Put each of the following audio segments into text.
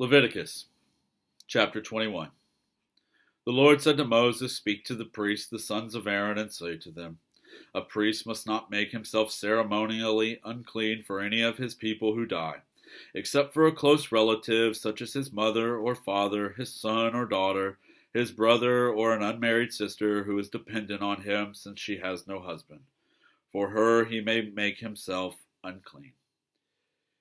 Leviticus chapter 21. The Lord said to Moses, Speak to the priests, the sons of Aaron, and say to them, A priest must not make himself ceremonially unclean for any of his people who die, except for a close relative, such as his mother or father, his son or daughter, his brother, or an unmarried sister who is dependent on him since she has no husband. For her he may make himself unclean.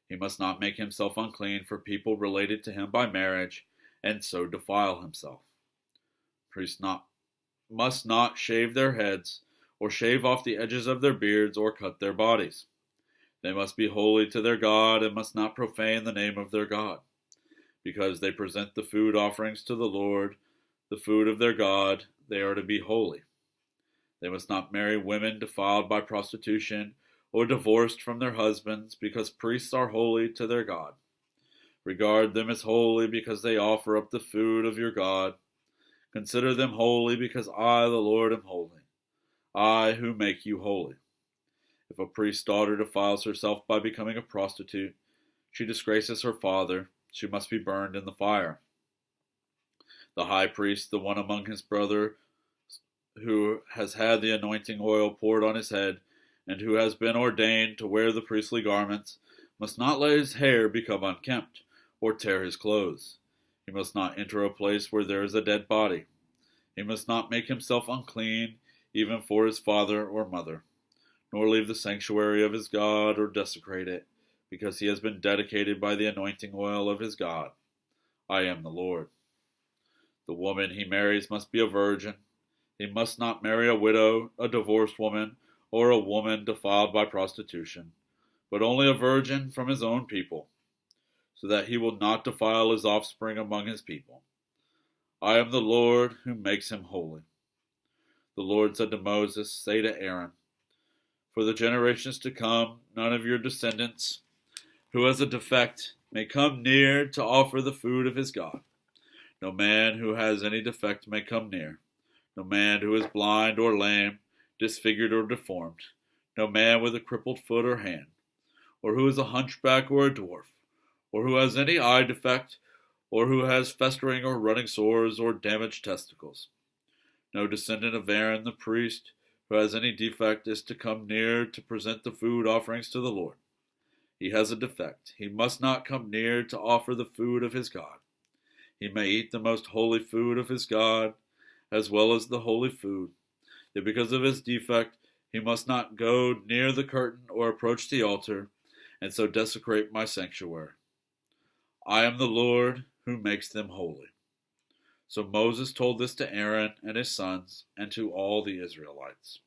He must not make himself unclean for people related to him by marriage, and so defile himself. Priests must not shave their heads, or shave off the edges of their beards, or cut their bodies. They must be holy to their God, and must not profane the name of their God. Because they present the food offerings to the Lord, the food of their God, they are to be holy. They must not marry women defiled by prostitution, or divorced from their husbands, because priests are holy to their God. Regard them as holy because they offer up the food of your God. Consider them holy because I, the Lord, am holy, I who make you holy. If a priest's daughter defiles herself by becoming a prostitute, she disgraces her father, she must be burned in the fire. The high priest, the one among his brothers who has had the anointing oil poured on his head, and who has been ordained to wear the priestly garments, must not let his hair become unkempt, or tear his clothes. He must not enter a place where there is a dead body. He must not make himself unclean, even for his father or mother, nor leave the sanctuary of his God or desecrate it, because he has been dedicated by the anointing oil of his God. I am the Lord. The woman he marries must be a virgin. He must not marry a widow, a divorced woman, or a woman defiled by prostitution, but only a virgin from his own people, so that he will not defile his offspring among his people. I am the Lord who makes him holy. The Lord said to Moses, Say to Aaron, For the generations to come, none of your descendants who has a defect may come near to offer the food of his God. No man who has any defect may come near. No man who is blind or lame, disfigured or deformed, no man with a crippled foot or hand, or who is a hunchback or a dwarf, or who has any eye defect, or who has festering or running sores or damaged testicles. No descendant of Aaron the priest who has any defect is to come near to present the food offerings to the Lord. He has a defect. He must not come near to offer the food of his God. He may eat the most holy food of his God, as well as the holy food. That because of his defect, he must not go near the curtain or approach the altar, and so desecrate my sanctuary. I am the Lord who makes them holy. So Moses told this to Aaron and his sons and to all the Israelites.